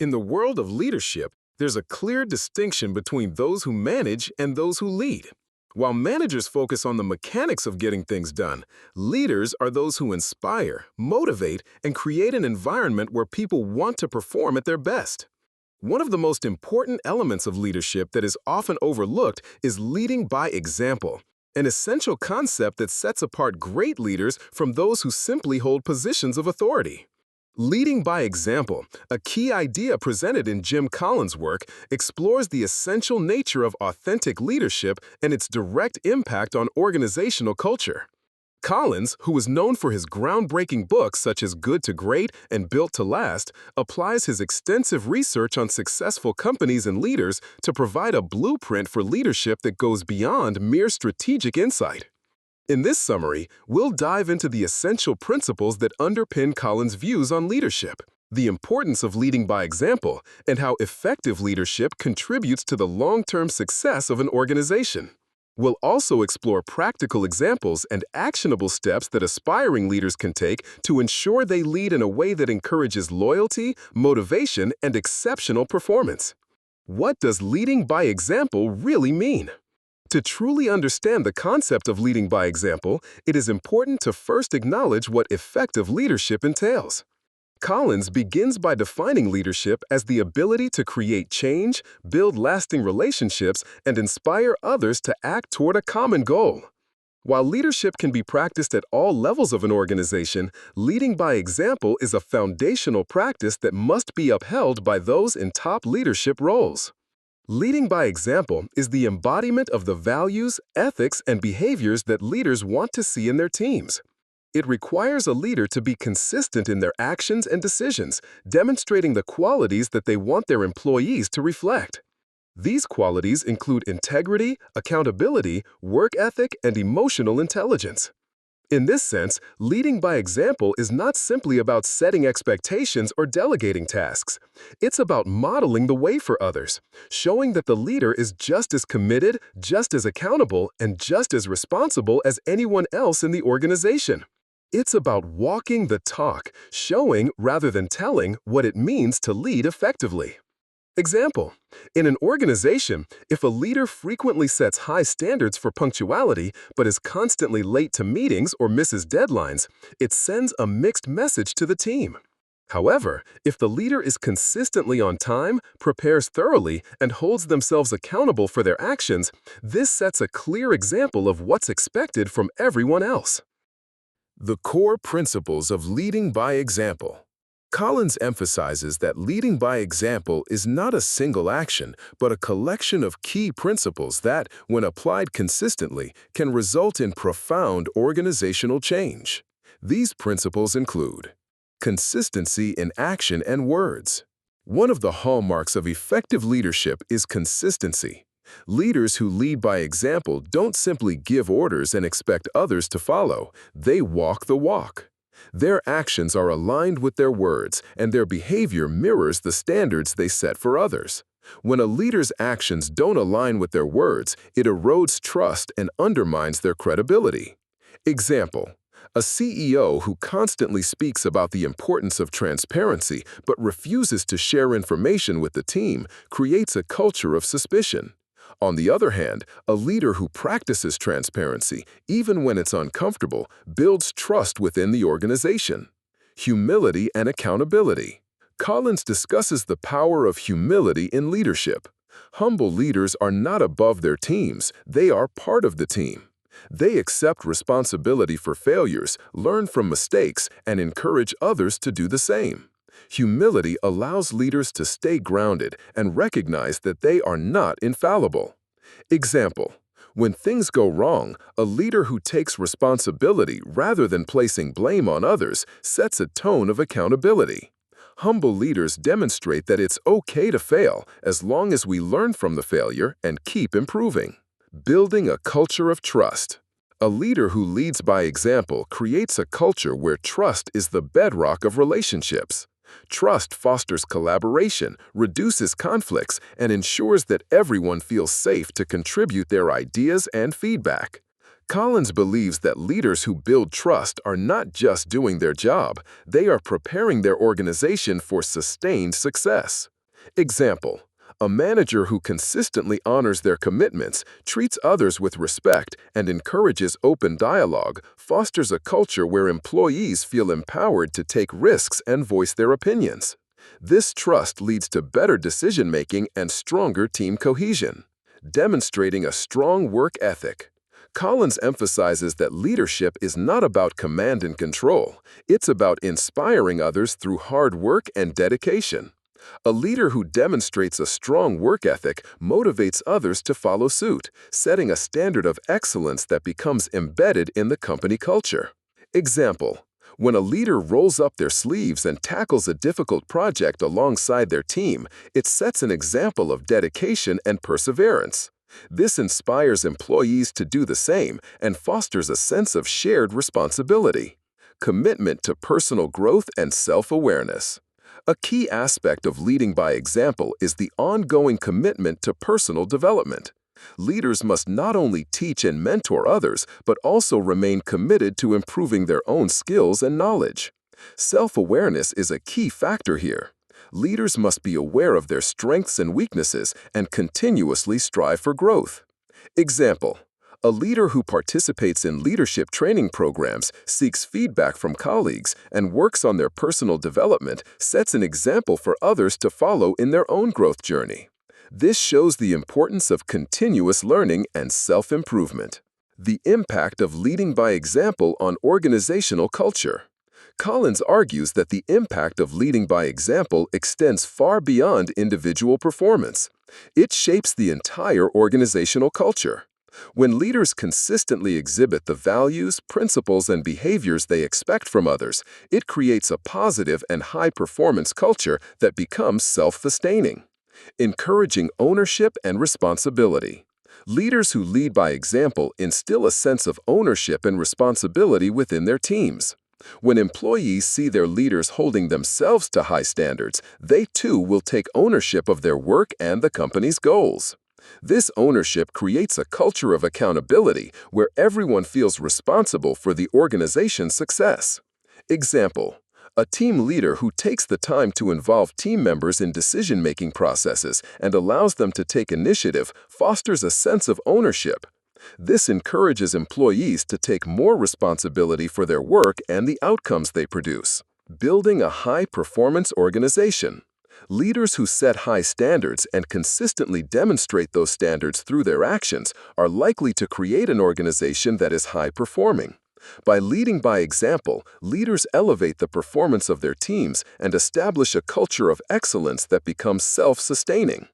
In the world of leadership, there's a clear distinction between those who manage and those who lead. While managers focus on the mechanics of getting things done, leaders are those who inspire, motivate, and create an environment where people want to perform at their best. One of the most important elements of leadership that is often overlooked is leading by example, an essential concept that sets apart great leaders from those who simply hold positions of authority. Leading by example, a key idea presented in Jim Collins' work, explores the essential nature of authentic leadership and its direct impact on organizational culture. Collins, who is known for his groundbreaking books such as Good to Great and Built to Last, applies his extensive research on successful companies and leaders to provide a blueprint for leadership that goes beyond mere strategic insight. In this summary, we'll dive into the essential principles that underpin Collins' views on leadership, the importance of leading by example, and how effective leadership contributes to the long-term success of an organization. We'll also explore practical examples and actionable steps that aspiring leaders can take to ensure they lead in a way that encourages loyalty, motivation, and exceptional performance. What does leading by example really mean? To truly understand the concept of leading by example, it is important to first acknowledge what effective leadership entails. Collins begins by defining leadership as the ability to create change, build lasting relationships, and inspire others to act toward a common goal. While leadership can be practiced at all levels of an organization, leading by example is a foundational practice that must be upheld by those in top leadership roles. Leading by example is the embodiment of the values, ethics, and behaviors that leaders want to see in their teams. It requires a leader to be consistent in their actions and decisions, demonstrating the qualities that they want their employees to reflect. These qualities include integrity, accountability, work ethic, and emotional intelligence. In this sense, leading by example is not simply about setting expectations or delegating tasks. It's about modeling the way for others, showing that the leader is just as committed, just as accountable, and just as responsible as anyone else in the organization. It's about walking the talk, showing rather than telling what it means to lead effectively. Example: in an organization, if a leader frequently sets high standards for punctuality but is constantly late to meetings or misses deadlines, it sends a mixed message to the team. However, if the leader is consistently on time, prepares thoroughly, and holds themselves accountable for their actions, this sets a clear example of what's expected from everyone else. The core principles of leading by example. Collins emphasizes that leading by example is not a single action, but a collection of key principles that, when applied consistently, can result in profound organizational change. These principles include consistency in action and words. One of the hallmarks of effective leadership is consistency. Leaders who lead by example don't simply give orders and expect others to follow, they walk the walk. Their actions are aligned with their words, and their behavior mirrors the standards they set for others. When a leader's actions don't align with their words, it erodes trust and undermines their credibility. Example: a CEO who constantly speaks about the importance of transparency but refuses to share information with the team creates a culture of suspicion. On the other hand, a leader who practices transparency, even when it's uncomfortable, builds trust within the organization. Humility and accountability. Collins discusses the power of humility in leadership. Humble leaders are not above their teams, they are part of the team. They accept responsibility for failures, learn from mistakes, and encourage others to do the same. Humility allows leaders to stay grounded and recognize that they are not infallible. Example: when things go wrong, a leader who takes responsibility rather than placing blame on others sets a tone of accountability. Humble leaders demonstrate that it's okay to fail as long as we learn from the failure and keep improving. Building a culture of trust. A leader who leads by example creates a culture where trust is the bedrock of relationships. Trust fosters collaboration, reduces conflicts, and ensures that everyone feels safe to contribute their ideas and feedback. Collins believes that leaders who build trust are not just doing their job, they are preparing their organization for sustained success. Example: a manager who consistently honors their commitments, treats others with respect, and encourages open dialogue fosters a culture where employees feel empowered to take risks and voice their opinions. This trust leads to better decision-making and stronger team cohesion, demonstrating a strong work ethic. Collins emphasizes that leadership is not about command and control. It's about inspiring others through hard work and dedication. A leader who demonstrates a strong work ethic motivates others to follow suit, setting a standard of excellence that becomes embedded in the company culture. Example: when a leader rolls up their sleeves and tackles a difficult project alongside their team, it sets an example of dedication and perseverance. This inspires employees to do the same and fosters a sense of shared responsibility. Commitment to personal growth and self-awareness. A key aspect of leading by example is the ongoing commitment to personal development. Leaders must not only teach and mentor others, but also remain committed to improving their own skills and knowledge. Self-awareness is a key factor here. Leaders must be aware of their strengths and weaknesses and continuously strive for growth. Example: a leader who participates in leadership training programs, seeks feedback from colleagues, and works on their personal development sets an example for others to follow in their own growth journey. This shows the importance of continuous learning and self-improvement. The impact of leading by example on organizational culture. Collins argues that the impact of leading by example extends far beyond individual performance. It shapes the entire organizational culture. When leaders consistently exhibit the values, principles, and behaviors they expect from others, it creates a positive and high-performance culture that becomes self-sustaining. Encouraging ownership and responsibility. Leaders who lead by example instill a sense of ownership and responsibility within their teams. When employees see their leaders holding themselves to high standards, they too will take ownership of their work and the company's goals. This ownership creates a culture of accountability where everyone feels responsible for the organization's success. Example: a team leader who takes the time to involve team members in decision-making processes and allows them to take initiative fosters a sense of ownership. This encourages employees to take more responsibility for their work and the outcomes they produce. Building a high-performance organization. Leaders who set high standards and consistently demonstrate those standards through their actions are likely to create an organization that is high-performing. By leading by example, leaders elevate the performance of their teams and establish a culture of excellence that becomes self-sustaining.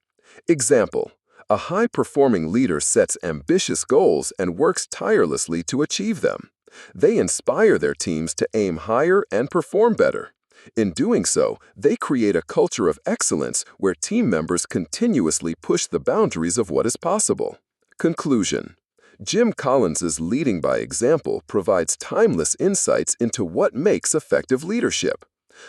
Example: a high-performing leader sets ambitious goals and works tirelessly to achieve them. They inspire their teams to aim higher and perform better. In doing so, they create a culture of excellence where team members continuously push the boundaries of what is possible. Conclusion: Jim Collins's leading by example provides timeless insights into what makes effective leadership.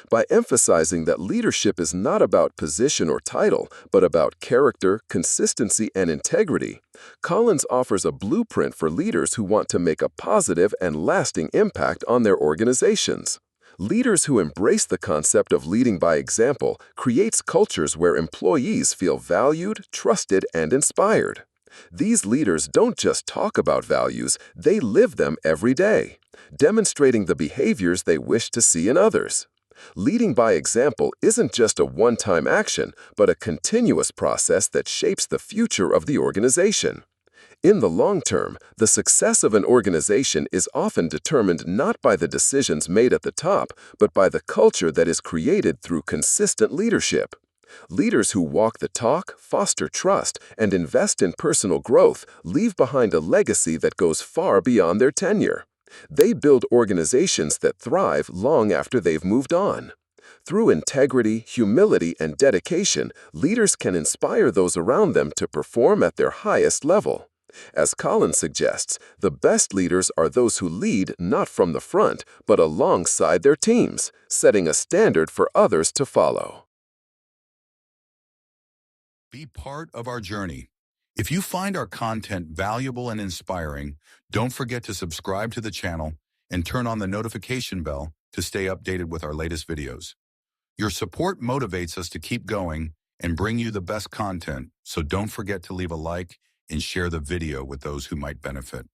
By emphasizing that leadership is not about position or title, but about character, consistency, and integrity, Collins offers a blueprint for leaders who want to make a positive and lasting impact on their organizations. Leaders who embrace the concept of leading by example creates cultures where employees feel valued, trusted, and inspired. These leaders don't just talk about values, they live them every day, demonstrating the behaviors they wish to see in others. Leading by example isn't just a one-time action, but a continuous process that shapes the future of the organization. In the long term, the success of an organization is often determined not by the decisions made at the top, but by the culture that is created through consistent leadership. Leaders who walk the talk, foster trust, and invest in personal growth leave behind a legacy that goes far beyond their tenure. They build organizations that thrive long after they've moved on. Through integrity, humility, and dedication, leaders can inspire those around them to perform at their highest level. As Collins suggests, the best leaders are those who lead not from the front, but alongside their teams, setting a standard for others to follow. Be part of our journey. If you find our content valuable and inspiring, don't forget to subscribe to the channel and turn on the notification bell to stay updated with our latest videos. Your support motivates us to keep going and bring you the best content, so don't forget to leave a like and share the video with those who might benefit.